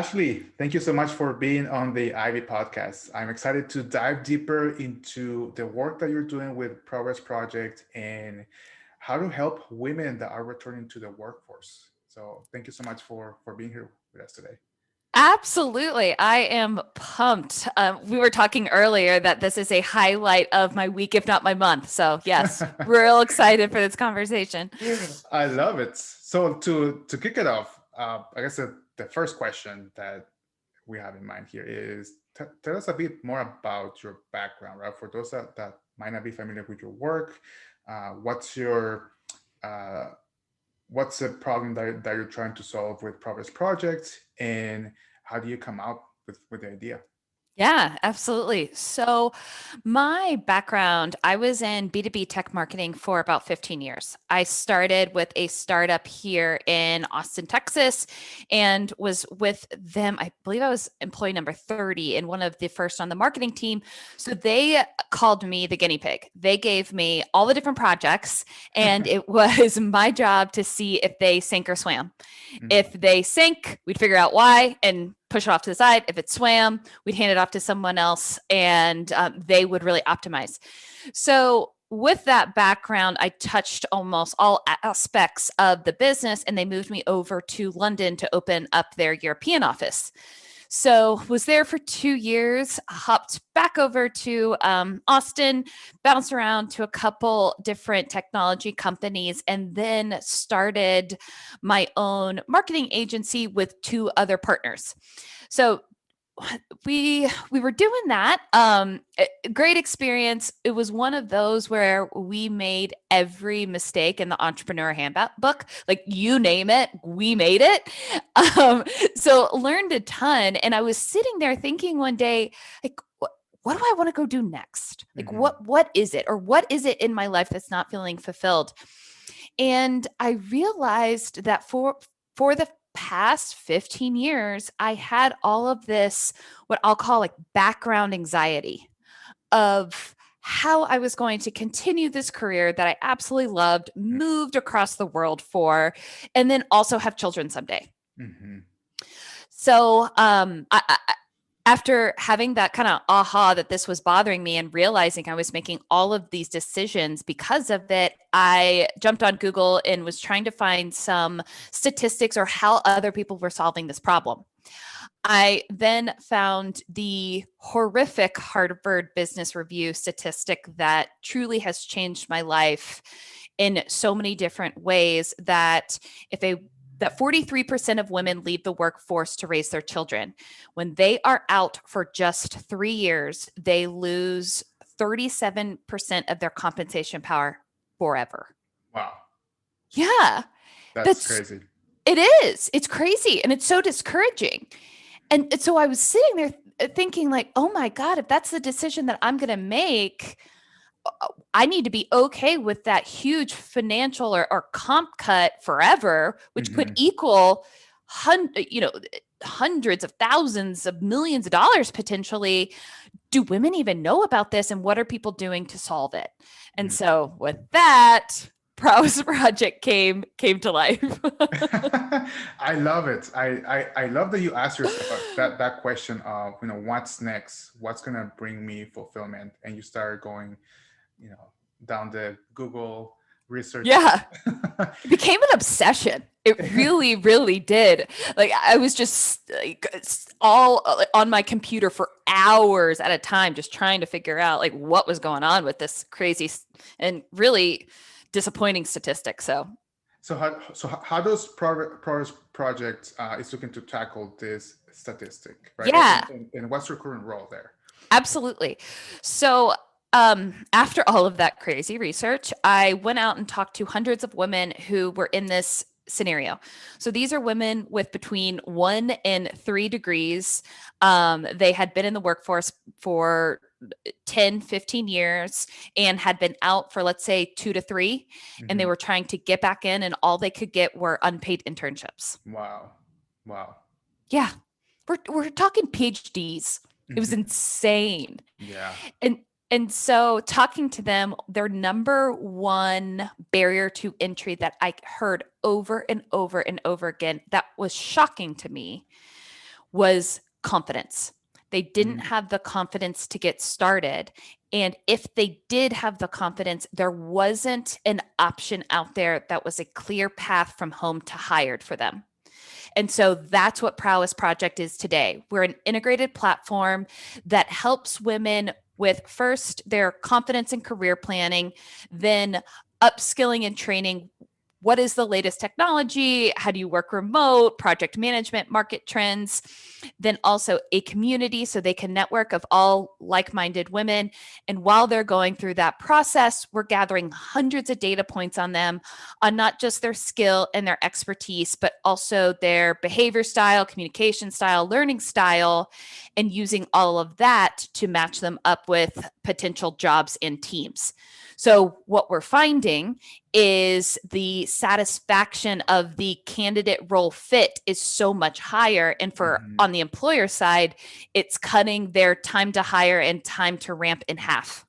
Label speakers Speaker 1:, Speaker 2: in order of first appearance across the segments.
Speaker 1: Ashley, thank you so much for being on the Ivy podcast. I'm excited to dive deeper into the work that you're doing with Prowess Project and how to help women that are returning to the workforce. So thank you so much for being here with us today.
Speaker 2: Absolutely. I am pumped. We were talking earlier that this is a highlight of my week, if not my month. So, yes, real excited for this conversation.
Speaker 1: I love it. So to kick it off, I guess the first question that we have in mind here is tell us a bit more about your background, right? For those that might not be familiar with your work, what's your uh, what's the problem that you're trying to solve with Progress Project, and how do you come up with the idea?
Speaker 2: Yeah, absolutely. So, my background, I was in B2B tech marketing for about 15 years. I started with a startup here in Austin, Texas, and was with them. I believe I was employee number 30 and one of the first on the marketing team. So, they called me the guinea pig. They gave me all the different projects, and it was my job to see if they sank or swam. If
Speaker 1: Mhm.
Speaker 2: they sank, we'd figure out why and push it off to the side. If it swam, we'd hand it off to someone else and they would really optimize. So, with that background, I touched almost all aspects of the business and they moved me over to London to open up their European office. So was there for 2 years, hopped back over to Austin, bounced around to a couple different technology companies, and then started my own marketing agency with two other partners. So we were doing that. Great experience. It was one of those where we made every mistake in the entrepreneur handbook. Like you name it, we made it. Um, so learned a ton. And I was sitting there thinking one day, like, what do I want to go do next? Like,
Speaker 1: Mhm.
Speaker 2: what is it, or what is it in my life that's not feeling fulfilled? And I realized that for the past 15 years, I had all of this, what I'll call like background anxiety of how I was going to continue this career that I absolutely loved, moved across the world for, and then also have children someday.
Speaker 1: Mhm.
Speaker 2: So, after having that kind of aha that this was bothering me and realizing I was making all of these decisions because of it, I jumped on Google and was trying to find some statistics or how other people were solving this problem. I then found the horrific Harvard Business Review statistic that truly has changed my life in so many different ways if a that 43% of women leave the workforce to raise their children. When they are out for just 3 years, they lose 37% of their compensation power forever.
Speaker 1: Wow,
Speaker 2: Yeah,
Speaker 1: that's
Speaker 2: that's
Speaker 1: crazy.
Speaker 2: it is. It's crazy and it's so discouraging. And so I was sitting there thinking like, "Oh my god, if that's the decision that I'm going to make, I need to be okay with that huge financial or comp cut forever, which could
Speaker 1: Mhm.
Speaker 2: equal you know hundreds of thousands of millions of dollars potentially. Do women even know about this, and what are people doing to solve it?" And
Speaker 1: Mhm.
Speaker 2: so with that, Prowess Project came to life.
Speaker 1: I love it. I love that you ask yourself that question of, what's next? What's gonna bring me fulfillment? And you start going, you know, down the Google research.
Speaker 2: Yeah. It became an obsession. It really, really did. Like I was just like all on my computer for hours at a time, just trying to figure out like what was going on with this crazy and really disappointing statistic. So
Speaker 1: So how does Progress Project is looking to tackle this statistic, right? And,
Speaker 2: yeah,
Speaker 1: and, and what's your current role there?
Speaker 2: absolutely. So, after all of that crazy research, I went out and talked to hundreds of women who were in this scenario. So these are women with between 1 and 3 degrees. They had been in the workforce for 10, 15 years and had been out for, let's say, 2 to 3. And they
Speaker 1: Hmm.
Speaker 2: were trying to get back in, and all they could get were unpaid internships.
Speaker 1: Wow, wow.
Speaker 2: Yeah, we're talking PhDs. It was
Speaker 1: Hmm.
Speaker 2: insane.
Speaker 1: Yeah.
Speaker 2: And and so talking to them, their number one barrier to entry that I heard over and over and over again that was shocking to me was confidence. They didn't
Speaker 1: Mm.
Speaker 2: have the confidence to get started. And if they did have the confidence, there wasn't an option out there that was a clear path from home to hired for them. And so that's what Prowess Project is today. We're an integrated platform that helps women with first their confidence and career planning, then upskilling and training. What is the latest technology? How do you work remote? Project management, market trends. Then also a community so they can network of all like-minded women. And while they're going through that process, we're gathering hundreds of data points on them, on not just their skill and their expertise, but also their behavior style, communication style, learning style, and using all of that to match them up with potential jobs and teams. So what we're finding is the satisfaction of the candidate role fit is so much higher. And for
Speaker 1: Mhm.
Speaker 2: on the employer side, it's cutting their time to hire and time to ramp in half.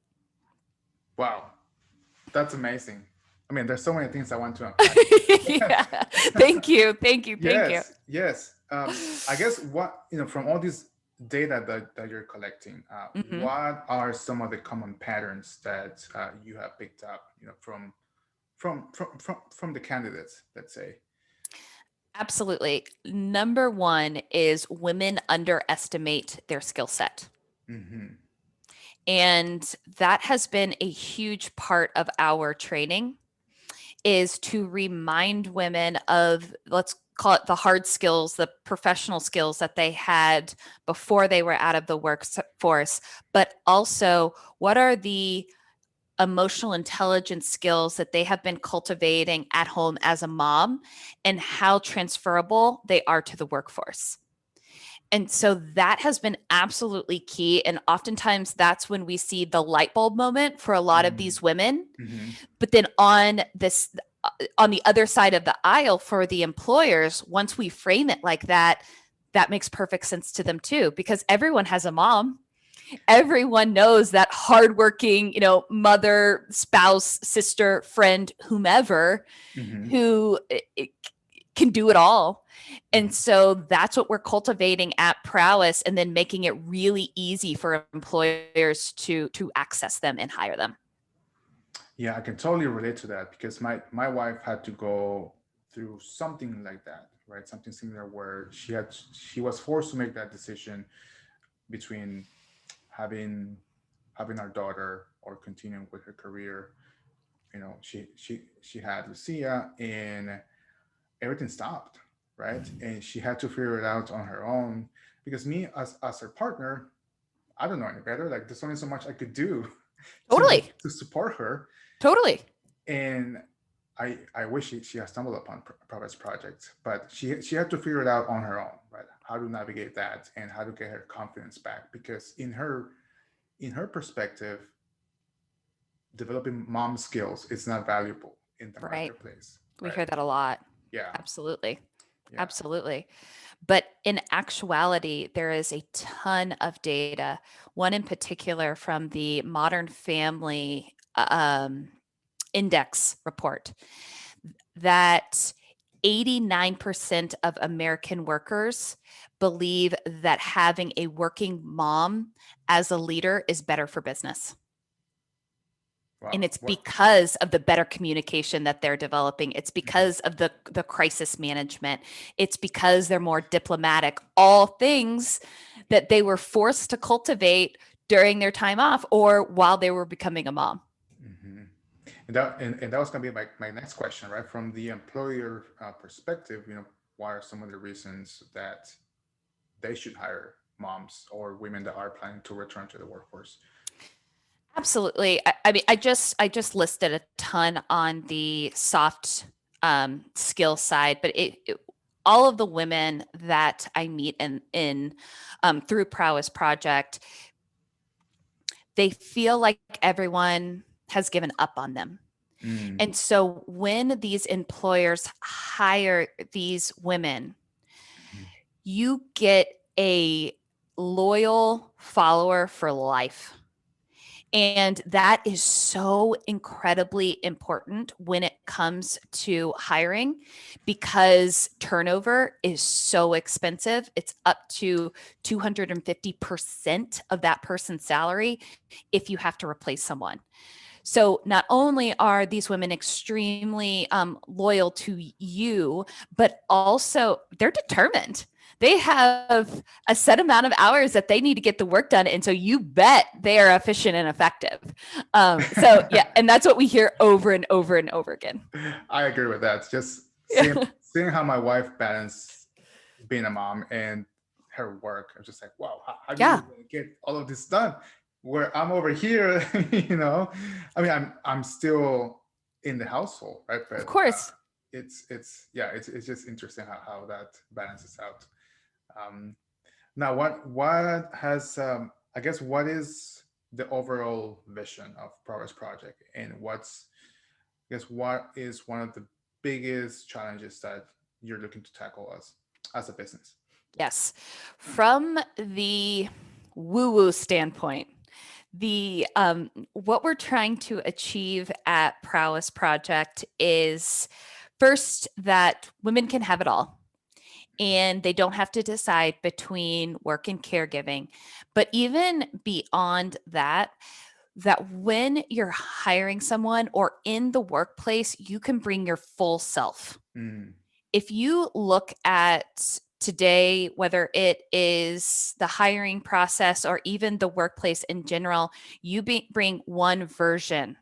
Speaker 1: Wow, that's amazing. I mean, there's so many things I want to unpack.
Speaker 2: Yeah. Thank you. Thank you. Thank you.
Speaker 1: Yes, yes. I guess what, from all this data that you're collecting,
Speaker 2: Mhm.
Speaker 1: what are some of the common patterns that you have picked up, from the candidates, let's say?
Speaker 2: Absolutely. Number one is women underestimate their skill set.
Speaker 1: Hmm.
Speaker 2: And that has been a huge part of our training, is to remind women of, let's call it the hard skills, the professional skills that they had before they were out of the workforce, but also what are the emotional intelligence skills that they have been cultivating at home as a mom and how transferable they are to the workforce. And so that has been absolutely key. And oftentimes that's when we see the light bulb moment for a lot of these women.
Speaker 1: Hmm.
Speaker 2: But then on the other side of the aisle for the employers, once we frame it like that, that makes perfect sense to them too, because everyone has a mom. Everyone knows that hardworking, mother, spouse, sister, friend, whomever,
Speaker 1: Hmm.
Speaker 2: who can do it all.
Speaker 1: Hmm.
Speaker 2: And so that's what we're cultivating at Prowess, and then making it really easy for employers to access them and hire them.
Speaker 1: Yeah, I can totally relate to that because my wife had to go through something like that, right? Something similar where she was forced to make that decision between having having our daughter or continuing with her career. She had Lucia, and everything stopped, right? And she had to figure it out on her own because me, as her partner, I don't know any better. Like, there's only so much I could do
Speaker 2: Totally.
Speaker 1: to support her.
Speaker 2: Totally.
Speaker 1: And I wish she had stumbled upon Prowess Project, but she had to figure it out on her own, right? How to navigate that and how to get her confidence back, because in her perspective, developing mom skills is not valuable in the
Speaker 2: Right.
Speaker 1: marketplace,
Speaker 2: We
Speaker 1: right?
Speaker 2: hear that a lot.
Speaker 1: Yeah,
Speaker 2: Absolutely.
Speaker 1: yeah.
Speaker 2: Absolutely. But in actuality, there is a ton of data, one in particular from the Modern Family Index report, that 89% of American workers believe that having a working mom as a leader is better for business.
Speaker 1: Wow.
Speaker 2: And it's
Speaker 1: What?
Speaker 2: because of the better communication that they're developing. It's because of the crisis management. It's because they're more diplomatic. All things that they were forced to cultivate during their time off or while they were becoming a mom.
Speaker 1: Hmm. And that was going to be my next question, right? From the employer perspective, what are some of the reasons that they should hire moms or women that are planning to return to the workforce?
Speaker 2: Absolutely. I mean, I just listed a ton on the soft skill side, but all of the women that I meet in through Prowess Project, they feel like everyone has given up on them.
Speaker 1: Mm.
Speaker 2: And so when these employers hire these women, you get a loyal follower for life. And that is so incredibly important when it comes to hiring because turnover is so expensive. It's up to 250% of that person's salary if you have to replace someone. So not only are these women extremely loyal to you, but also they're determined. They have a set amount of hours that they need to get the work done. And so you bet they are efficient and effective. So yeah, and that's what we hear over and over and over again.
Speaker 1: I agree with that. Just
Speaker 2: Yeah.
Speaker 1: seeing how my wife balanced being a mom and her work, I'm just like, wow, how do
Speaker 2: Yeah,
Speaker 1: you get all of this done? Where I'm over here, you know, I mean, I'm still in the household, right?
Speaker 2: of
Speaker 1: But
Speaker 2: course.
Speaker 1: it's just interesting how that balances out. Um, Now, what has I guess what is the overall vision of Prowess Project, and I guess what is one of the biggest challenges that you're looking to tackle as a business?
Speaker 2: Yes. From the woo-woo standpoint, the what we're trying to achieve at Prowess Project is first that women can have it all and they don't have to decide between work and caregiving. But even beyond that, that when you're hiring someone or in the workplace, you can bring your full self.
Speaker 1: Mm,
Speaker 2: If you look at today, whether it is the hiring process or even the workplace in general, you bring one version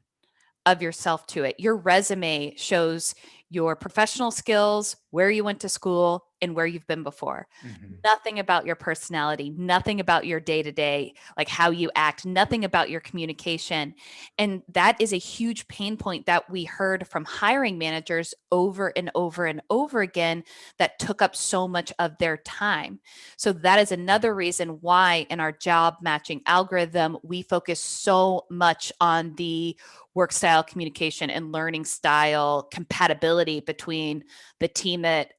Speaker 2: of yourself to it. Your resume shows your professional skills, where you went to school, and where you've been before.
Speaker 1: mhm.
Speaker 2: Nothing about your personality, nothing about your day to day, like how you act, nothing about your communication. And that is a huge pain point that we heard from hiring managers over and over and over again that took up so much of their time. So, that is another reason why in our job matching algorithm, we focus so much on the work style communication and learning style compatibility between the team that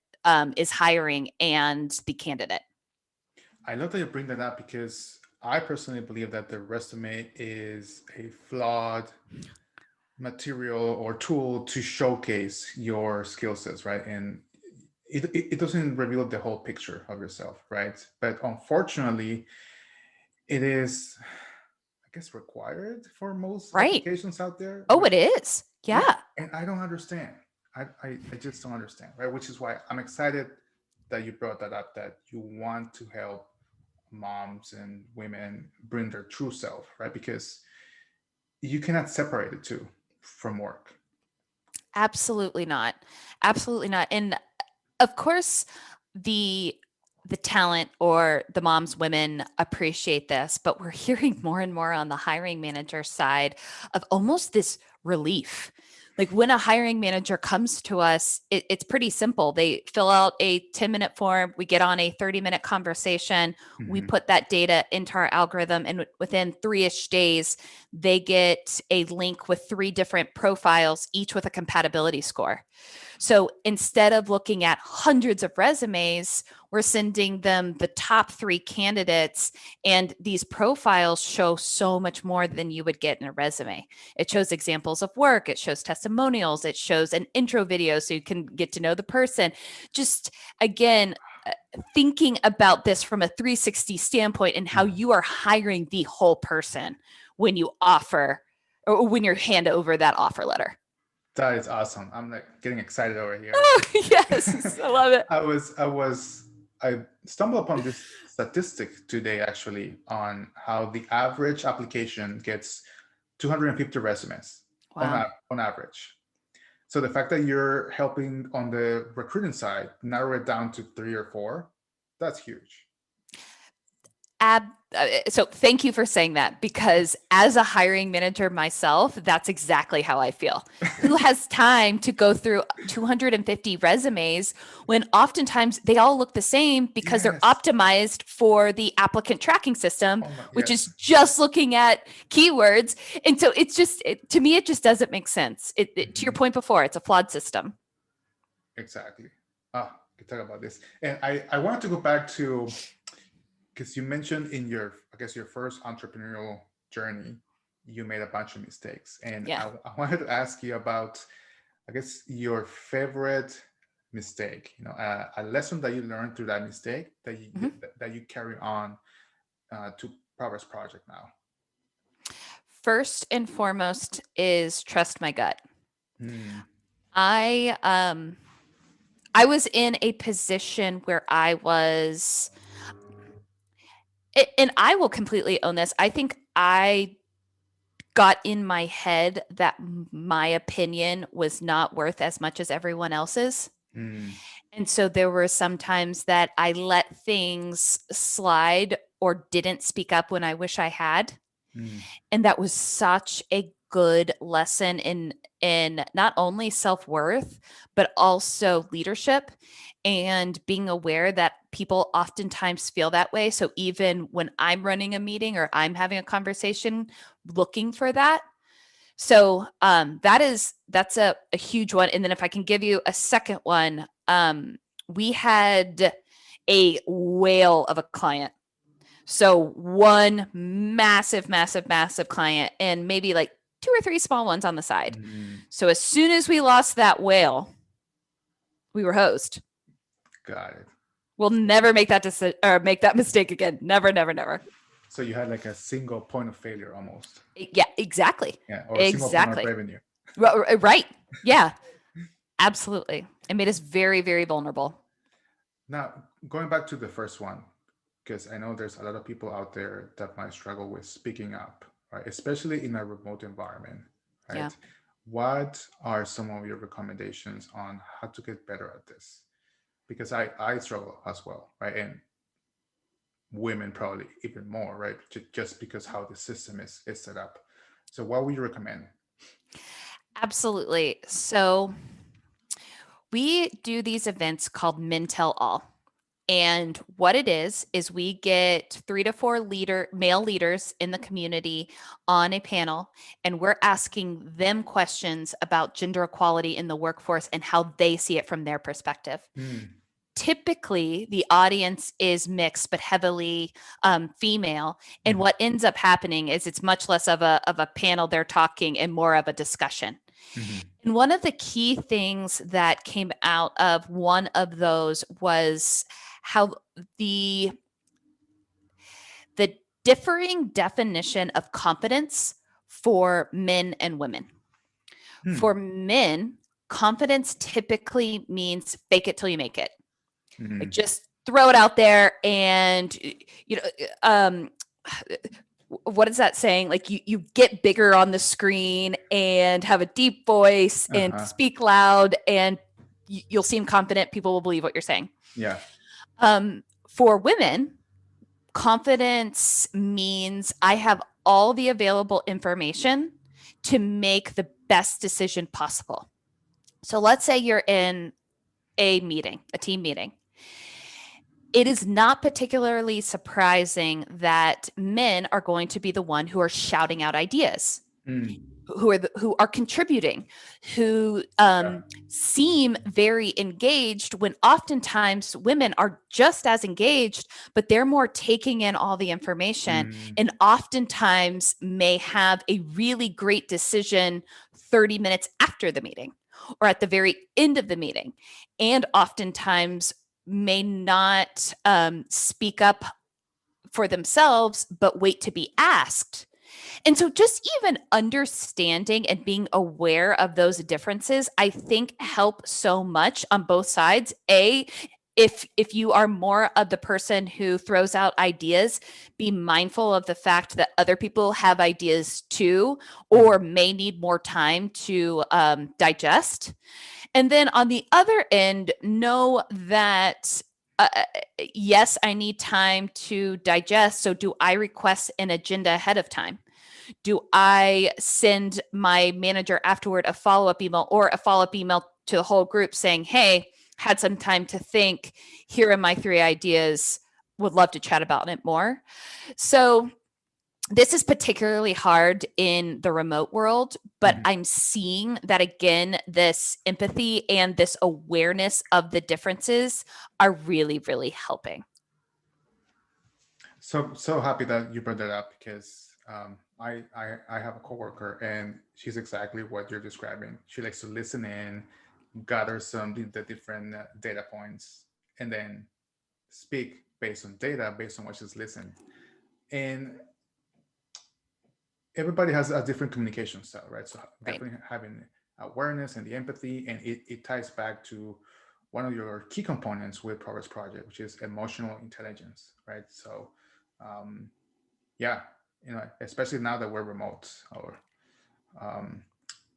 Speaker 2: is hiring and the candidate.
Speaker 1: I love that you bring that up because I personally believe that the resume is a flawed material or tool to showcase your skill sets, right? And it doesn't reveal the whole picture of yourself, right? But unfortunately, it is, I guess, required for most
Speaker 2: Right.
Speaker 1: applications out there,
Speaker 2: Oh,
Speaker 1: which,
Speaker 2: it is.
Speaker 1: yeah,
Speaker 2: Yeah.
Speaker 1: and I don't understand. I just don't understand, right? Which is why I'm excited that you brought that up, that you want to help moms and women bring their true self, right? Because you cannot separate the two from work.
Speaker 2: Absolutely not. Absolutely not. And of course, the the talent or the moms women appreciate this, but we're hearing more and more on the hiring manager side of almost this relief. Like when a hiring manager comes to us, it's pretty simple. They fill out a 10-minute form, we get on a 30-minute conversation, we
Speaker 1: Mhm.
Speaker 2: put that data into our algorithm, and within 3-ish days they get a link with 3 different profiles, each with a compatibility score. So instead of looking at hundreds of resumes, we're sending them the top 3 candidates, and these profiles show so much more than you would get in a resume. It shows examples of work, it shows testimonials, it shows an intro video so you can get to know the person. Just again, thinking about this from a 360 standpoint and how
Speaker 1: Mhm.
Speaker 2: you are hiring the whole person when you offer or when you hand over that offer letter.
Speaker 1: That is awesome. I'm like getting excited over here.
Speaker 2: Oh, yes, I love it.
Speaker 1: I stumbled upon this statistic today actually on how the average application gets 250 resumes
Speaker 2: Wow.
Speaker 1: on average. So the fact that you're helping on the recruiting side narrow it down to 3 or 4, that's huge.
Speaker 2: So thank you for saying that because as a hiring manager myself, that's exactly how I feel. Who has time to go through 250 resumes when oftentimes they all look the same because they're
Speaker 1: Yes.
Speaker 2: optimized for the applicant tracking system,
Speaker 1: Oh my,
Speaker 2: which is
Speaker 1: yes.
Speaker 2: just looking at keywords. And so it's just, to me, it just doesn't make sense. To your
Speaker 1: Mhm.
Speaker 2: point before, it's a flawed system.
Speaker 1: Exactly. We can talk about this. And I wanted to go back to, because you mentioned in your, I guess, your first entrepreneurial journey, you made a bunch of mistakes. And
Speaker 2: Yeah.
Speaker 1: I wanted to ask you about, I guess, your favorite mistake, a lesson that you learned through that mistake
Speaker 2: Mhm.
Speaker 1: that you carry on to Prowess Project now.
Speaker 2: First and foremost is trust my gut.
Speaker 1: Hmm.
Speaker 2: I was in a position where I was, and I will completely own this. I think I got in my head that my opinion was not worth as much as everyone else's.
Speaker 1: Hmm.
Speaker 2: And so there were some times that I let things slide or didn't speak up when I wish I had.
Speaker 1: Hmm.
Speaker 2: And that was such a good lesson in not only self-worth but also leadership and being aware that people oftentimes feel that way. So even when I'm running a meeting or I'm having a conversation, looking for that. So that's a huge one. And then if I can give you a second one, we had a whale of a client. So one massive, massive, massive client and maybe like two or three small ones on the side.
Speaker 1: Hmm.
Speaker 2: So as soon as we lost that whale, we were hosed.
Speaker 1: Got it.
Speaker 2: We'll never make that or make that mistake again. Never, never, never.
Speaker 1: So you had like a single point of failure almost.
Speaker 2: Yeah, exactly.
Speaker 1: Yeah, or a single point of
Speaker 2: Exactly.
Speaker 1: revenue.
Speaker 2: Right. Yeah, absolutely. It made us very, very vulnerable.
Speaker 1: Now, going back to the first one, because I know there's a lot of people out there that might struggle with speaking up, right? Especially in a remote environment,
Speaker 2: Yeah.
Speaker 1: right? What are some of your recommendations on how to get better at this? Because I struggle as well, right? And women probably even more, right? Just because how the system is set up. So what would you recommend?
Speaker 2: Absolutely. So we do these events called Men Tell All. And what it is we get 3 to 4 male leaders in the community on a panel, and we're asking them questions about gender equality in the workforce and how they see it from their perspective.
Speaker 1: Hmm.
Speaker 2: Typically, the audience is mixed but heavily female, and
Speaker 1: Hmm.
Speaker 2: what ends up happening is it's much less of a panel they're talking and more of a discussion.
Speaker 1: Hmm.
Speaker 2: And one of the key things that came out of one of those was how the the differing definition of confidence for men and women.
Speaker 1: Hmm.
Speaker 2: For men, confidence typically means fake it till you make it. Like
Speaker 1: Hmm.
Speaker 2: just throw it out there and you know what is that saying? Like you get bigger on the screen and have a deep voice and
Speaker 1: Uh-huh.
Speaker 2: speak loud and you'll seem confident. People will believe what you're saying.
Speaker 1: Yeah.
Speaker 2: For women, confidence means I have all the available information to make the best decision possible. So let's say you're in a meeting, a team meeting. It is not particularly surprising that men are going to be the one who are shouting out ideas,
Speaker 1: Hmm.
Speaker 2: who are contributing, who
Speaker 1: Yeah.
Speaker 2: seem very engaged when oftentimes women are just as engaged, but they're more taking in all the information
Speaker 1: Hmm.
Speaker 2: and oftentimes may have a really great decision 30 minutes after the meeting or at the very end of the meeting. And oftentimes may not speak up for themselves, but wait to be asked. And so just even understanding and being aware of those differences, I think help so much on both sides. If you are more of the person who throws out ideas, be mindful of the fact that other people have ideas too,
Speaker 1: Hmm.
Speaker 2: or may need more time to digest. And then on the other end, know that yes, I need time to digest. So, do I request an agenda ahead of time? Do I send my manager afterward a follow up email or a follow up email to the whole group saying, hey, had some time to think. Here are my 3 ideas. Would love to chat about it more. So, this is particularly hard in the remote world, but
Speaker 1: Hmm.
Speaker 2: I'm seeing that again, this empathy and this awareness of the differences are really, really helping.
Speaker 1: So happy that you brought that up because I have a coworker, and she's exactly what you're describing. She likes to listen in, gather some the different data points, and then speak based on data, based on what she's listened. And everybody has a different communication style, right? So
Speaker 2: Right.
Speaker 1: definitely having awareness and the empathy, and it ties back to one of your key components with Prowess Project, which is emotional intelligence, right? So, um, yeah, especially now that we're remote, or um,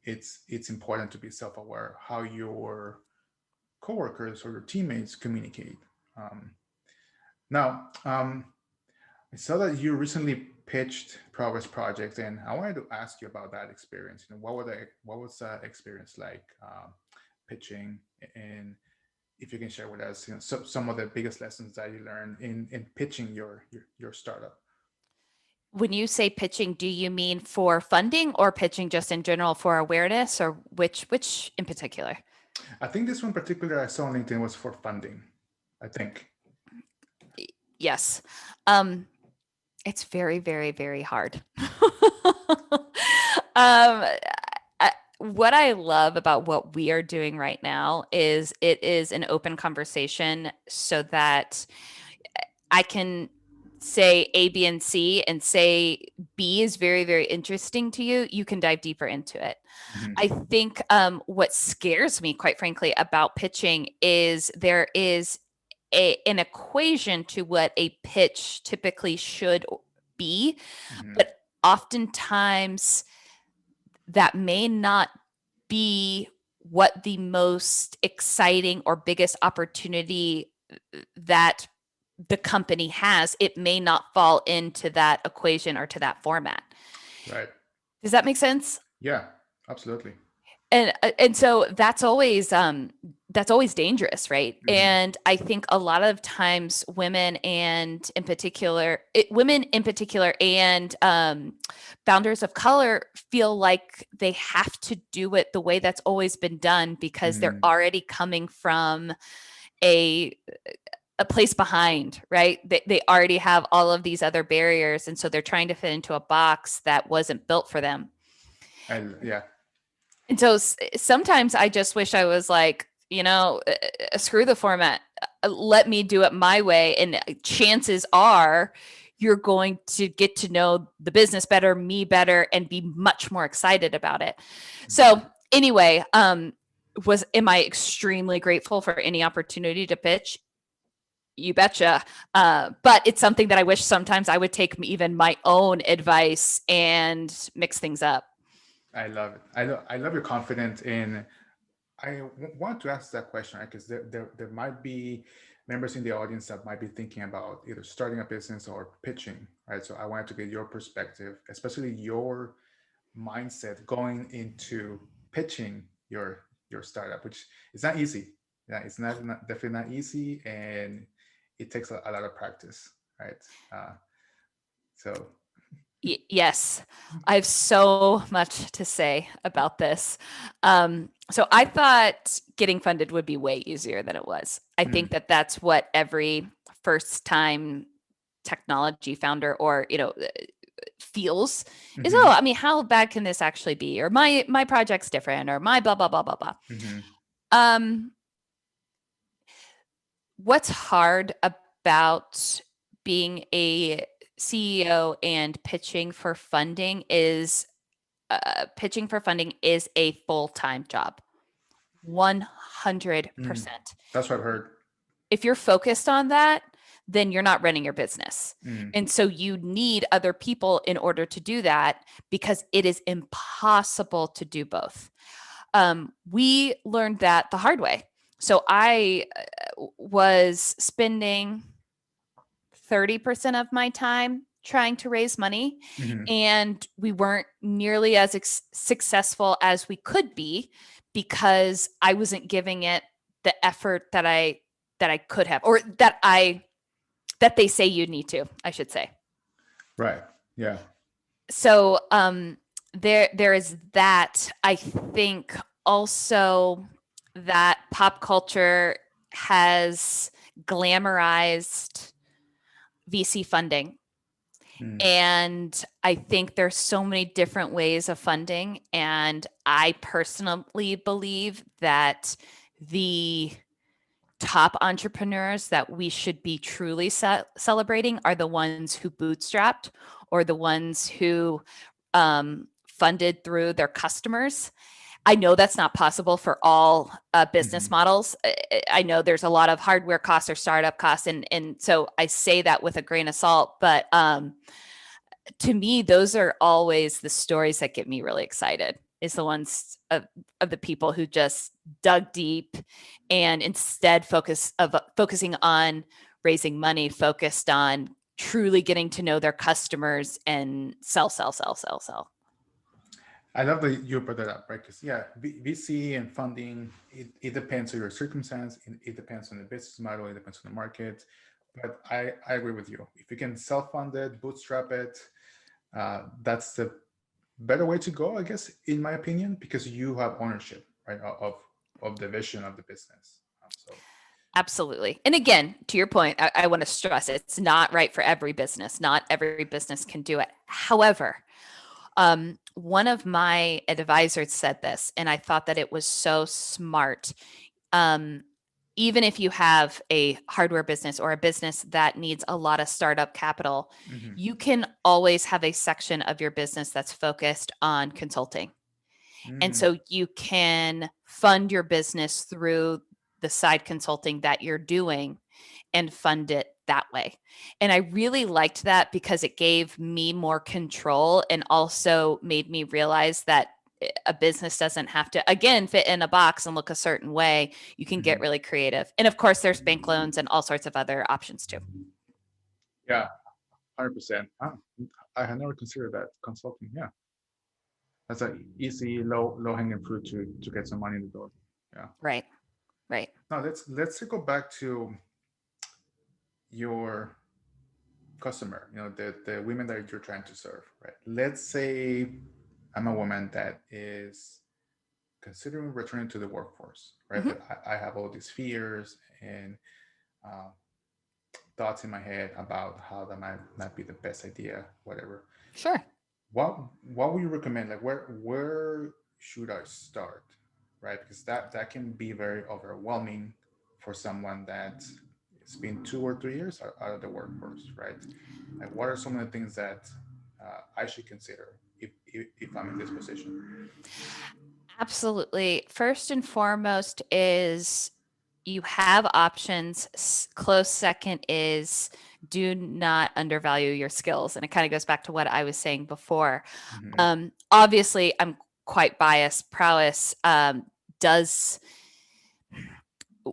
Speaker 1: it's important to be self-aware how your coworkers or your teammates communicate. Um, now, I saw that you recently pitched Progress Project, and I wanted to ask you about that experience. What was that experience like, pitching, and if you can share with us, some of the biggest lessons that you learned in pitching your startup.
Speaker 2: When you say pitching, do you mean for funding or pitching just in general for awareness, or which in particular?
Speaker 1: I think this one particular I saw on LinkedIn was for funding. I think.
Speaker 2: Yes. It's very, very, very hard. I, what I love about what we are doing right now is it is an open conversation so that I can say A, B, and C, and say B is very, very interesting to you. You can dive deeper into it.
Speaker 1: Mhm.
Speaker 2: I think what scares me, quite frankly, about pitching is there is an equation to what a pitch typically should be,
Speaker 1: Mhm.
Speaker 2: but oftentimes that may not be what the most exciting or biggest opportunity that the company has. It may not fall into that equation or to that format.
Speaker 1: Right.
Speaker 2: Does that make sense?
Speaker 1: Yeah. Absolutely.
Speaker 2: And so that's always dangerous, right?
Speaker 1: Mhm.
Speaker 2: And I think a lot of times women in particular and founders of color feel like they have to do it the way that's always been done because they're
Speaker 1: Mhm.
Speaker 2: already coming from a a place behind, right? They already have all of these other barriers, and so they're trying to fit into a box that wasn't built for them.
Speaker 1: Yeah.
Speaker 2: And so sometimes I just wish I was like, screw the format. Let me do it my way. And chances are you're going to get to know the business better, me better, and be much more excited about it.
Speaker 1: Mhm.
Speaker 2: So anyway, am I extremely grateful for any opportunity to pitch? You betcha. But it's something that I wish sometimes I would take even my own advice and mix things up.
Speaker 1: I love it. I love your confidence in. Want to ask that question, right? Because there might be members in the audience that might be thinking about either starting a business or pitching, right? So I wanted to get your perspective, especially your mindset going into pitching your startup, which is not easy. Yeah, it's not definitely not easy, and it takes a lot of practice, right? Uh, so
Speaker 2: Yes, I have so much to say about this. So I thought getting funded would be way easier than it was. I think
Speaker 1: mm,
Speaker 2: that that's what every first time technology founder or feels is, oh,
Speaker 1: hmm
Speaker 2: I mean, how bad can this actually be, or my project's different, or my blah blah blah blah blah.
Speaker 1: hmm
Speaker 2: um what's hard about being a CEO and pitching for funding is a full-time job.
Speaker 1: mm.
Speaker 2: 100%.
Speaker 1: That's what I've heard.
Speaker 2: If you're focused on that, then you're not running your business.
Speaker 1: Mm,
Speaker 2: And so you need other people in order to do that because it is impossible to do both. We learned that the hard way. So I was spending 30% of my time trying to raise money,
Speaker 1: hmm
Speaker 2: and we weren't nearly as successful as we could be because I wasn't giving it the effort that I could have, or that they say you need to, I should say.
Speaker 1: Right. Yeah.
Speaker 2: So there is that. I think also that pop culture has glamorized VC funding.
Speaker 1: Mm.
Speaker 2: And I think there's so many different ways of funding. And I personally believe that the top entrepreneurs that we should be truly celebrating are the ones who bootstrapped or the ones who funded through their customers. I know that's not possible for all business
Speaker 1: Mhm.
Speaker 2: models. I know there's a lot of hardware costs or startup costs, and so I say that with a grain of salt. But to me, those are always the stories that get me really excited. Is the ones of the people who just dug deep and instead focusing on raising money, focused on truly getting to know their customers and sell, sell, sell, sell, sell.
Speaker 1: I love that you put that up, right? Because yeah, VC and funding, it depends on your circumstance, it depends on the business model, it depends on the market. But I agree with you. If you can self-fund it, bootstrap it, that's the better way to go, I guess, in my opinion, because you have ownership, right, of the vision of the business. So
Speaker 2: Absolutely. And again, to your point, I want to stress it's not right for every business. Not every business can do it. However, one of my advisors said this, and I thought that it was so smart. Um, Even if you have a hardware business or a business that needs a lot of startup capital,
Speaker 1: mhm.
Speaker 2: you can always have a section of your business that's focused on consulting. And
Speaker 1: Mm,
Speaker 2: so you can fund your business through the side consulting that you're doing and fund it that way. And I really liked that because it gave me more control and also made me realize that a business doesn't have to, again, fit in a box and look a certain way. You can get
Speaker 1: mhm.
Speaker 2: really creative. And of course, there's bank loans and all sorts of other options too.
Speaker 1: Yeah, 100%. I had never considered that consulting. Yeah, that's an easy, low hanging fruit to get some money in the door. Yeah.
Speaker 2: Right, right.
Speaker 1: Now let's go back to your customer. You know, the women that you're trying to serve, right? Let's say I'm a woman that is considering returning to the workforce, right?
Speaker 2: Hmm.
Speaker 1: But I have all these fears and uh, thoughts in my head about how that might not be the best idea, whatever.
Speaker 2: Sure.
Speaker 1: What would you recommend? Like where should I start, right? Because that can be very overwhelming for someone that it's been 2 or 3 years out of the workforce, right? Like what are some of the things that I should consider if I'm in this position?
Speaker 2: Absolutely. First and foremost is you have options. Close second is do not undervalue your skills. And it kind of goes back to what I was saying before.
Speaker 1: Mm-hmm.
Speaker 2: Obviously, I'm quite biased. Prowess does,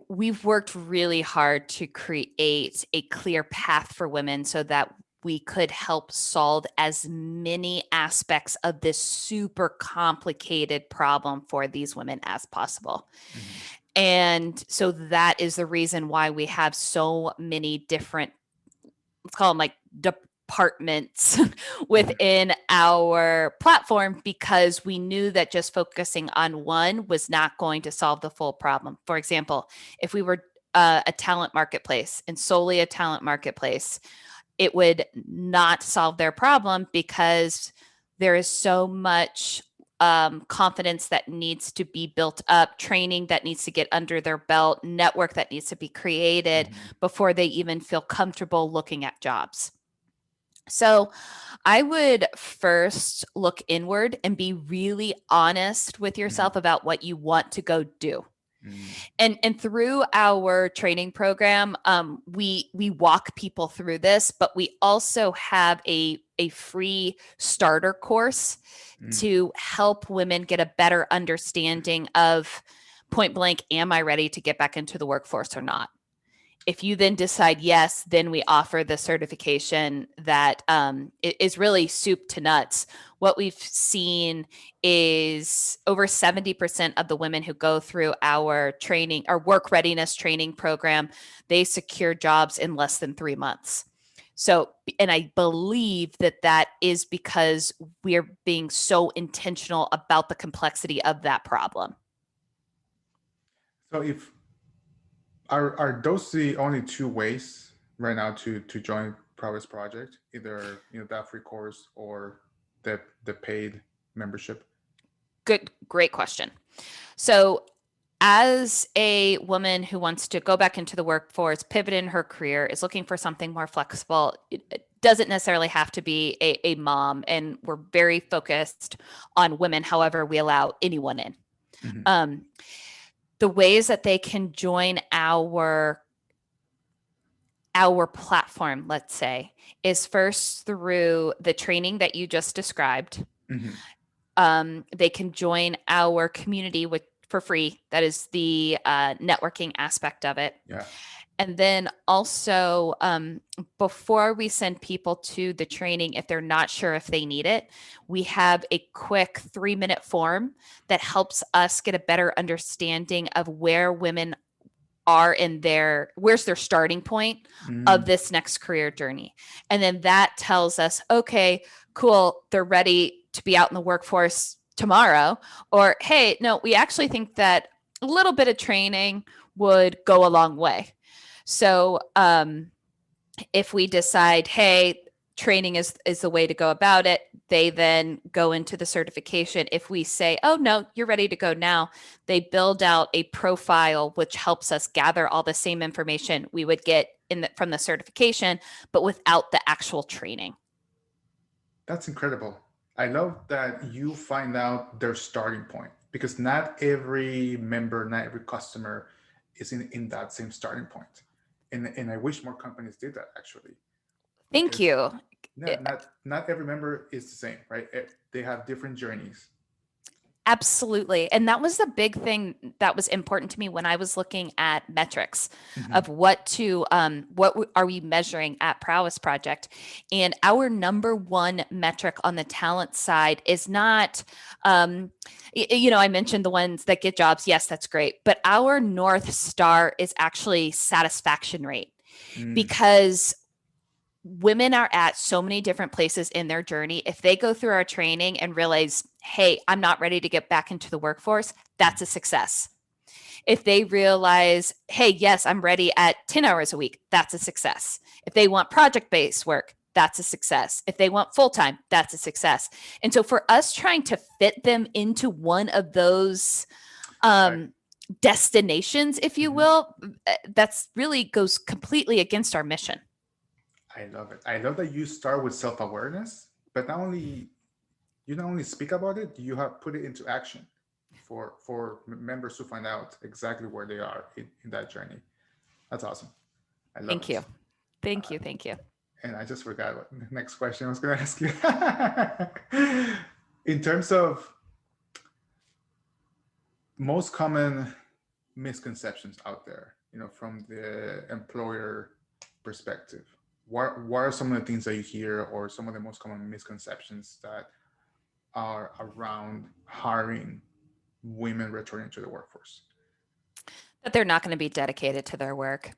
Speaker 2: we've worked really hard to create a clear path for women so that we could help solve as many aspects of this super complicated problem for these women as possible.
Speaker 1: Mm-hmm.
Speaker 2: And so that is the reason why we have so many different, let's call them like departments
Speaker 1: Mm-hmm.
Speaker 2: within our platform, because we knew that just focusing on one was not going to solve the full problem. For example, if we were a talent marketplace and solely a talent marketplace, it would not solve their problem because there is so much confidence that needs to be built up, training that needs to get under their belt, network that needs to be created
Speaker 1: Mm-hmm.
Speaker 2: before they even feel comfortable looking at jobs. So I would first look inward and be really honest with yourself about what you want to go do.
Speaker 1: Mm-hmm.
Speaker 2: And through our training program, we walk people through this, but we also have a free starter course
Speaker 1: Mm-hmm.
Speaker 2: to help women get a better understanding of point blank, am I ready to get back into the workforce or not? If you then decide yes, then we offer the certification that is really soup to nuts. What we've seen is over 70% of the women who go through our training, our work readiness training program, they secure jobs in less than 3 months. So, and I believe that that is because we're being so intentional about the complexity of that problem.
Speaker 1: So if are those the only two ways right now to join Prowess Project, either that free course or the paid membership?
Speaker 2: Great question. So as a woman who wants to go back into the workforce, pivot in her career, is looking for something more flexible, it doesn't necessarily have to be a mom. And we're very focused on women. However, we allow anyone in.
Speaker 1: Mm-hmm.
Speaker 2: The ways that they can join our platform, let's say, is first through the training that you just described.
Speaker 1: Mm-hmm.
Speaker 2: They can join our community for free. That is the networking aspect of it.
Speaker 1: Yeah.
Speaker 2: And then also, before we send people to the training, if they're not sure if they need it, we have a quick 3-minute form that helps us get a better understanding of where women are where's their starting point of this next career journey. And then that tells us, okay, cool, they're ready to be out in the workforce tomorrow. Or, hey, no, we actually think that a little bit of training would go a long way. So if we decide, hey, training is the way to go about it, they then go into the certification. If we say, oh, no, you're ready to go now, they build out a profile, which helps us gather all the same information we would get from the certification, but without the actual training.
Speaker 1: That's incredible. I love that you find out their starting point, because not every member, not every customer is in that same starting point. And I wish more companies did that, actually.
Speaker 2: Thank you.
Speaker 1: Not every member is the same, right? They have different journeys.
Speaker 2: Absolutely. And that was the big thing that was important to me when I was looking at metrics
Speaker 1: Mm-hmm.
Speaker 2: of what are we measuring at Prowess Project. And our number one metric on the talent side is not, I mentioned the ones that get jobs. Yes, that's great. But our North Star is actually satisfaction rate, because women are at so many different places in their journey. If they go through our training and realize, hey, I'm not ready to get back into the workforce, that's a success. If they realize, hey, yes, I'm ready at 10 hours a week, that's a success. If they want project-based work, that's a success. If they want full-time, that's a success. And so for us trying to fit them into one of those
Speaker 1: Right.
Speaker 2: destinations, if you will, that's really goes completely against our mission.
Speaker 1: I love it. I love that you start with self-awareness, but you not only speak about it, you have put it into action for members to find out exactly where they are in that journey. That's awesome. I love
Speaker 2: Thank
Speaker 1: it.
Speaker 2: you. Thank you. Thank you.
Speaker 1: And I just forgot what the next question I was going to ask you. In terms of most common misconceptions out there, from the employer perspective, what are some of the things that you hear, or some of the most common misconceptions that are around hiring women returning to the workforce?
Speaker 2: That they're not going to be dedicated to their work.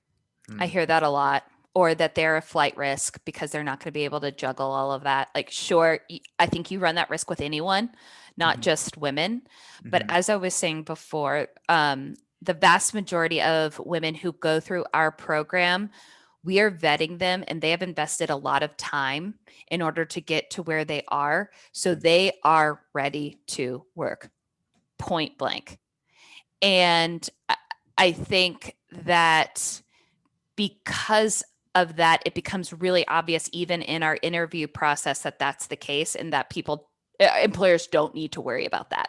Speaker 2: I hear that a lot. Or that they're a flight risk because they're not going to be able to juggle all of that. Like, sure, I think you run that risk with anyone, not just women. But as I was saying before, the vast majority of women who go through our program, we are vetting them, and they have invested a lot of time in order to get to where they are. So they are ready to work, point blank. And I think that because of that, it becomes really obvious even in our interview process that that's the case, and that employers don't need to worry about that.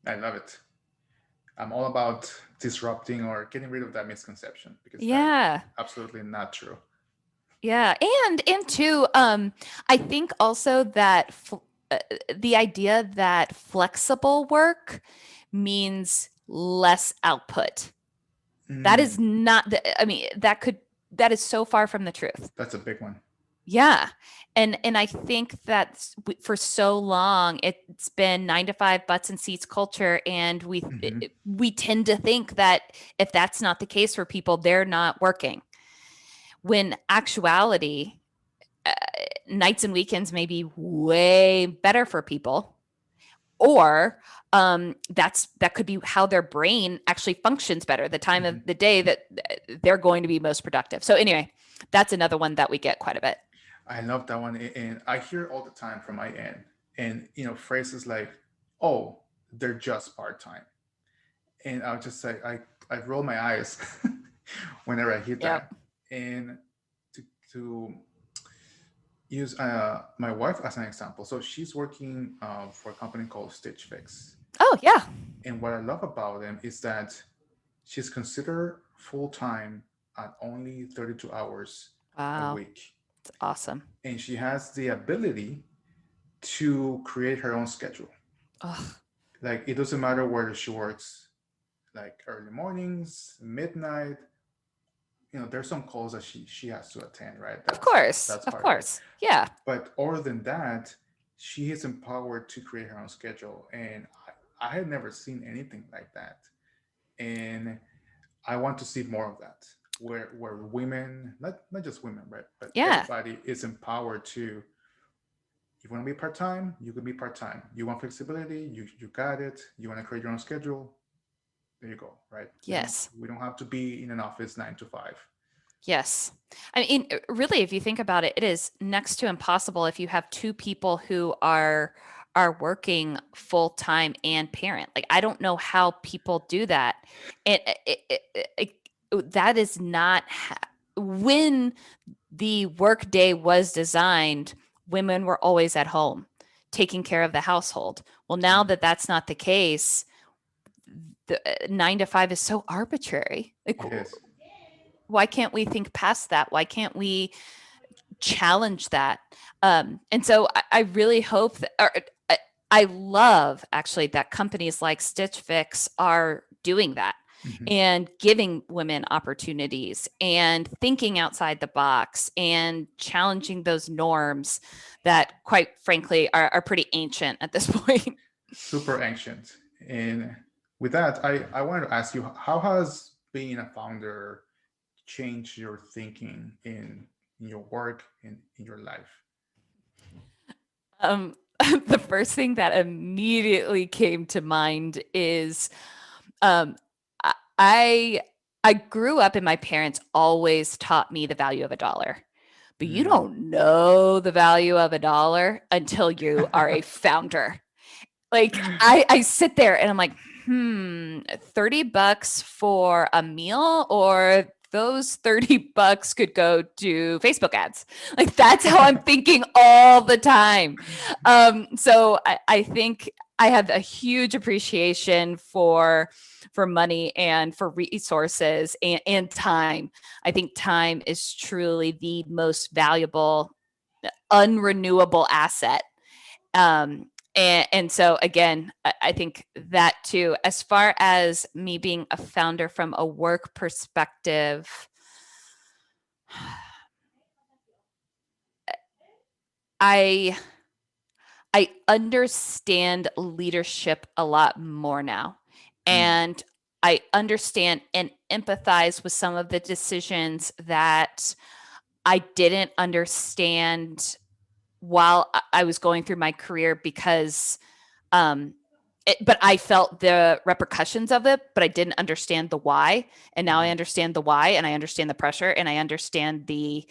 Speaker 1: I love it. I'm all about disrupting or getting rid of that misconception, because that's absolutely not true.
Speaker 2: Yeah. And two, I think also that the idea that flexible work means less output. That is not that is so far from the truth.
Speaker 1: That's a big one.
Speaker 2: Yeah. And I think that for so long, it's been 9 to 5 butts and seats culture. And we tend to think that if that's not the case for people, they're not working. When actuality, nights and weekends may be way better for people. Or that could be how their brain actually functions better, the time of the day that they're going to be most productive. So anyway, That's another one that we get quite a bit.
Speaker 1: I love that one, and I hear it all the time from my end, and phrases like, "Oh, they're just part time," and I'll just say, I roll my eyes whenever I hear
Speaker 2: Yep.
Speaker 1: that, and to use my wife as an example. So she's working for a company called Stitch Fix,
Speaker 2: Oh, yeah.
Speaker 1: and what I love about them is that she's considered full time at only 32 hours a
Speaker 2: Wow.
Speaker 1: week,
Speaker 2: It's awesome.
Speaker 1: and she has the ability to create her own schedule.
Speaker 2: Oh,
Speaker 1: Like it doesn't matter whether she works like early mornings, midnight. There's some calls that she has to attend, right?
Speaker 2: of
Speaker 1: That's
Speaker 2: course.
Speaker 1: that's
Speaker 2: Of
Speaker 1: part of it.
Speaker 2: course. Yeah.
Speaker 1: But other than that, she is empowered to create her own schedule, and I had never seen anything like that. And I want to see more of that, where women, not just women, right, but
Speaker 2: Yeah.
Speaker 1: everybody is empowered to. You want to be part time, you can be part time. You want flexibility, you got it. You want to create your own schedule, there you go, right?
Speaker 2: Yes.
Speaker 1: We don't have to be in an office 9 to 5.
Speaker 2: Yes. I mean, really, if you think about it, it is next to impossible if you have two people who are working full time and parent. Like, I don't know how people do that, and that is not when the workday was designed. Women were always at home taking care of the household. Well, now that that's not the case, the 9 to 5 is so arbitrary. Like,
Speaker 1: It is.
Speaker 2: why can't we think past that? Why can't we challenge that? And so I really hope that, or I love actually that companies like Stitch Fix are doing that
Speaker 1: Mhm.
Speaker 2: and giving women opportunities and thinking outside the box and challenging those norms that, quite frankly, are pretty ancient at this point.
Speaker 1: Super ancient. And with that, I wanted to ask you, how has being a founder changed your thinking in your work and in your life?
Speaker 2: Um, the first thing that immediately came to mind is um, I I grew up and my parents always taught me the value of a dollar. But you
Speaker 1: Mm.
Speaker 2: don't know the value of a dollar until you are a founder. Like I sit there and I'm like, 30 bucks for a meal, or those 30 bucks could go to Facebook ads. Like that's how I'm thinking all the time. So I think I have a huge appreciation for money and for resources and time. I think time is truly the most valuable, unrenewable asset. And so again, I think that too, as far as me being a founder from a work perspective, I I understand leadership a lot more now.
Speaker 1: Mm.
Speaker 2: And I understand and empathize with some of the decisions that I didn't understand while I was going through my career, because um but I felt the repercussions of it, but I didn't understand the why. And now I
Speaker 1: Mhm.
Speaker 2: understand the why, and I understand the pressure, and I understand the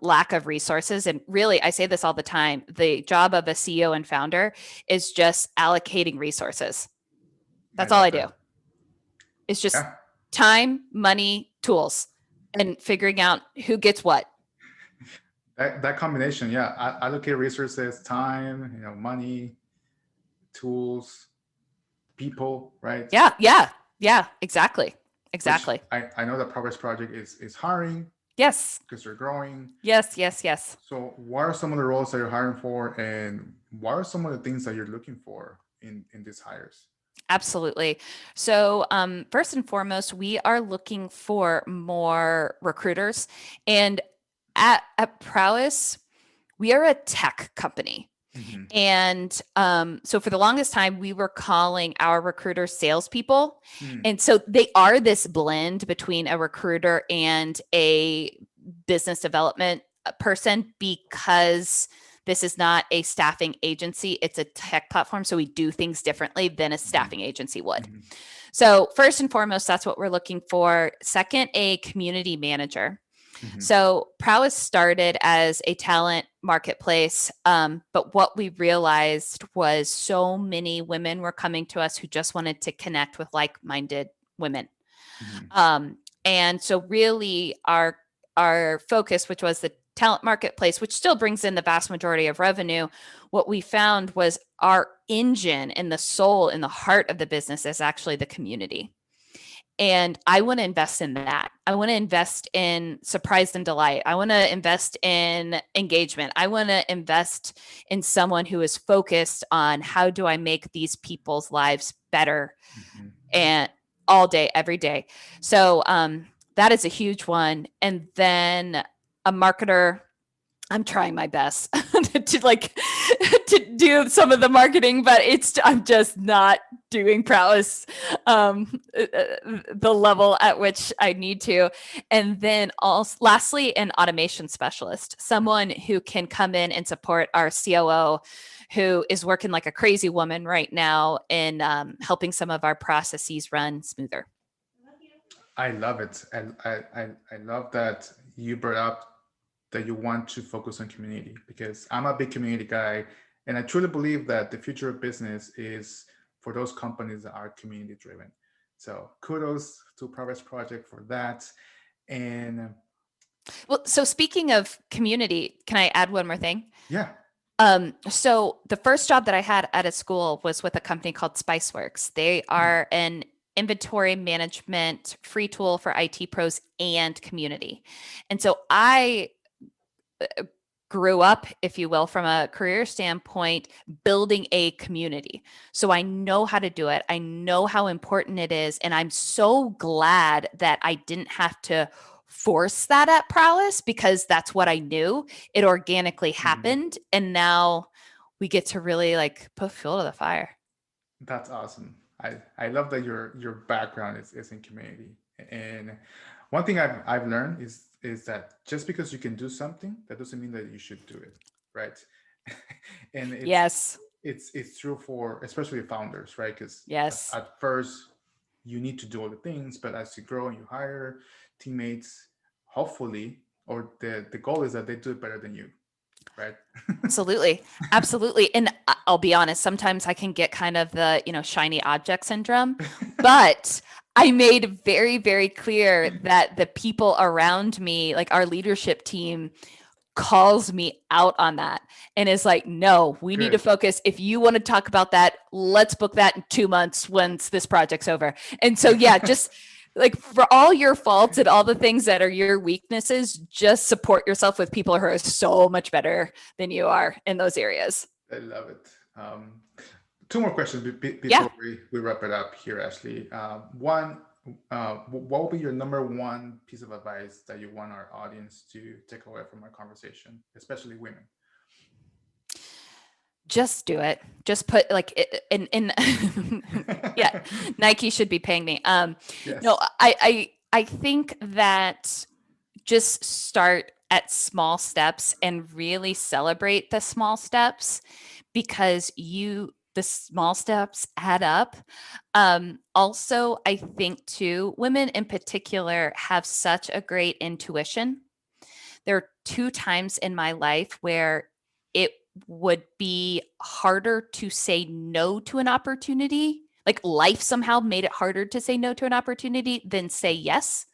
Speaker 2: lack of resources. And really, I say this all the time, the job of a CEO and founder is just allocating resources.
Speaker 1: I
Speaker 2: That's all
Speaker 1: love
Speaker 2: I do.
Speaker 1: that.
Speaker 2: It's just
Speaker 1: Yeah,
Speaker 2: time, money, tools, and figuring out who gets what.
Speaker 1: that combination. Yeah, allocate resources, time, money, tools, people, right?
Speaker 2: Yeah, yeah, yeah, exactly.
Speaker 1: Which
Speaker 2: Exactly.
Speaker 1: I know that Progress Project is hiring
Speaker 2: Yes.
Speaker 1: because they're growing.
Speaker 2: Yes, yes, yes.
Speaker 1: So, what are some of the roles that you're hiring for, and what are some of the things that you're looking for in these hires?
Speaker 2: Absolutely. So, first and foremost, we are looking for more recruiters. And at Prowess, we are a tech company.
Speaker 1: Mm-hmm.
Speaker 2: And so for the longest time, we were calling our recruiters salespeople.
Speaker 1: Mm.
Speaker 2: And so they are this blend between a recruiter and a business development person, because this is not a staffing agency, it's a tech platform. So we do things differently than a
Speaker 1: Mm-hmm.
Speaker 2: staffing agency would.
Speaker 1: Mm-hmm.
Speaker 2: So, first and foremost, that's what we're looking for. Second, a community manager. So Prowess started as a talent marketplace, but what we realized was so many women were coming to us who just wanted to connect with like-minded women. And so really our focus, which was the talent marketplace, which still brings in the vast majority of revenue, what we found was our engine and the soul and the heart of the business is actually the community. And I want to invest in that. I want to invest in surprise and delight. I want to invest in engagement. I want to invest in someone who is focused on how do I make these people's lives better and all day, every day. So that is a huge one. And then a marketer, I'm trying my best to do some of the marketing, but I'm just not doing Prowess the level at which I need to. And then also, lastly, an automation specialist, someone who can come in and support our COO, who is working like a crazy woman right now in helping some of our processes run smoother.
Speaker 1: I love it. And I love that you brought up that you want to focus on community, because I'm a big community guy. And I truly believe that the future of business is for those companies that are community driven. So kudos to Prowess Project for that. And
Speaker 2: well, so speaking of community, can I add one more thing?
Speaker 1: yeah.
Speaker 2: So the first job that I had at a school was with a company called Spiceworks. They are an inventory management free tool for IT pros and community. And so I grew up, if you will, from a career standpoint, building a community. So I know how to do it. I know how important it is. And I'm so glad that I didn't have to force that at Prowess, because that's what I knew. It organically happened. And now we get to really like put fuel to the fire.
Speaker 1: That's awesome. I love that your background is in community. And one thing I've learned is that just because you can do something, that doesn't mean that you should do it, right? And
Speaker 2: Yes.
Speaker 1: it's true for especially founders, right? Because
Speaker 2: Yes.
Speaker 1: at first you need to do all the things, but as you grow and you hire teammates, hopefully, or the goal is that they do it better than you, right?
Speaker 2: Absolutely. Absolutely. And I'll be honest, sometimes I can get kind of the, shiny object syndrome, but I made very, very clear that the people around me, like our leadership team, calls me out on that and is like, no, we need to focus. If you want to talk about that, let's book that in 2 months once this project's over. And so, yeah, just like for all your faults and all the things that are your weaknesses, just support yourself with people who are so much better than you are in those areas.
Speaker 1: I love it. Two more questions before we wrap it up here, Ashley. One, what will be your number one piece of advice that you want our audience to take away from our conversation, especially women?
Speaker 2: Just do it. Just put like in yeah, Nike should be paying me.
Speaker 1: Yes.
Speaker 2: No, I think that just start at small steps and really celebrate the small steps, because the small steps add up. Also, I think too, women in particular have such a great intuition. There are 2 times in my life where it would be harder to say no to an opportunity. Like life somehow made it harder to say no to an opportunity than say yes.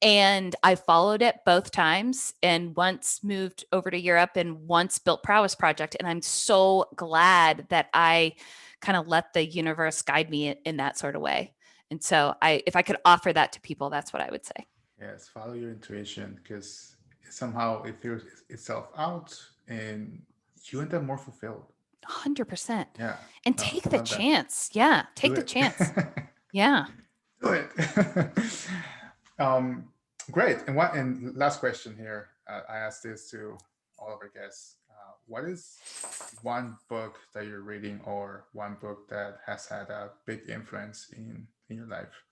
Speaker 2: And I followed it both times, and once moved over to Europe and once built Prowess Project. And I'm so glad that I kind of let the universe guide me in that sort of way. And so if I could offer that to people, that's what I would say.
Speaker 1: Yes, follow your intuition, because somehow it figures itself out and you end up more fulfilled.
Speaker 2: 100%.
Speaker 1: Yeah.
Speaker 2: And take the chance. Yeah. Take the chance. Yeah.
Speaker 1: Do it. Great. And last question here. I asked this to all of our guests. What is one book that you're reading, or one book that has had a big influence in your life?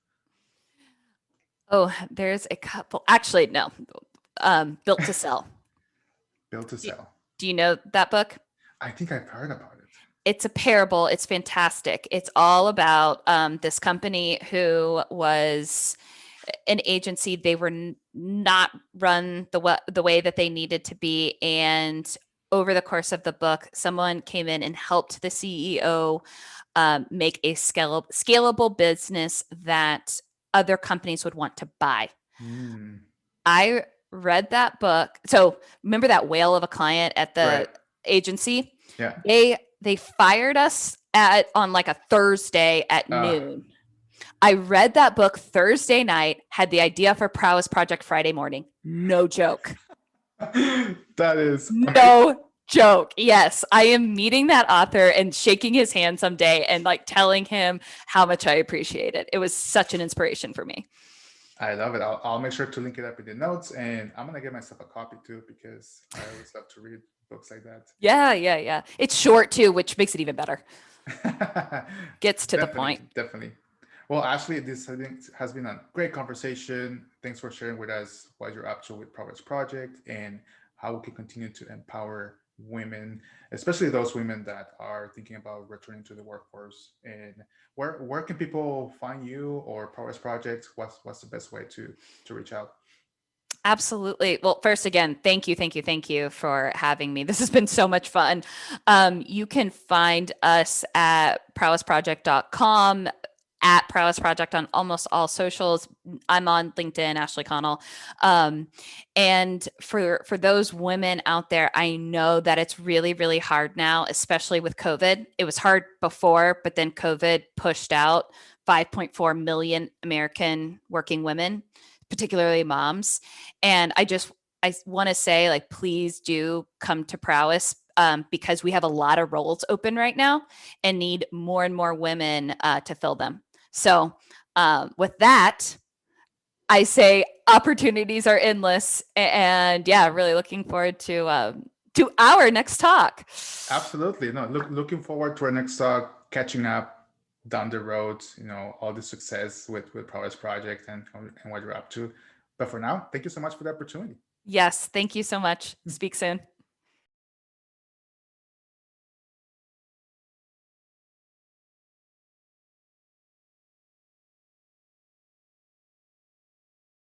Speaker 2: Oh, there's a couple. Actually, no. Built to Sell.
Speaker 1: Built to Sell.
Speaker 2: Do you know that book?
Speaker 1: I think I've heard about it.
Speaker 2: It's a parable. It's fantastic. It's all about this company who was an agency. They were not run the way that they needed to be. And over the course of the book, someone came in and helped the CEO make a scalable business that other companies would want to buy. I read that book. So remember that whale of a client at the
Speaker 1: Right.
Speaker 2: agency?
Speaker 1: Yeah.
Speaker 2: They fired us on like a Thursday at noon. I read that book Thursday night, had the idea for Prowess Project Friday morning. No joke.
Speaker 1: That is amazing.
Speaker 2: No joke. Yes, I am meeting that author and shaking his hand someday and like telling him how much I appreciate it. It was such an inspiration for me.
Speaker 1: I love it. I'll make sure to link it up in the notes, and I'm gonna get myself a copy too because I always love to read books like that.
Speaker 2: Yeah. It's short too, which makes it even better. Gets to the point.
Speaker 1: Definitely. Well, Ashley, this has been a great conversation. Thanks for sharing with us what you're up to with Prowess Project and how we can continue to empower women, especially those women that are thinking about returning to the workforce. And where can people find you or Prowess Project? What's the best way to reach out?
Speaker 2: Absolutely. Well, first, again, thank you for having me. This has been so much fun. You can find us at prowessproject.com, at Prowess Project on almost all socials. I'm on LinkedIn, Ashley Connell. And for those women out there, I know that it's really, really hard now, especially with COVID. It was hard before, but then COVID pushed out 5.4 million American working women, particularly moms. And I want to say, like, please do come to Prowess, because we have a lot of roles open right now and need more and more women to fill them. So with that, I say opportunities are endless, and yeah, really looking forward to our next talk.
Speaker 1: Absolutely. No, looking forward to our next talk, catching up down the road, all the success with Prowess Project and what you're up to. But for now, thank you so much for the opportunity.
Speaker 2: Yes, thank you so much. Speak soon.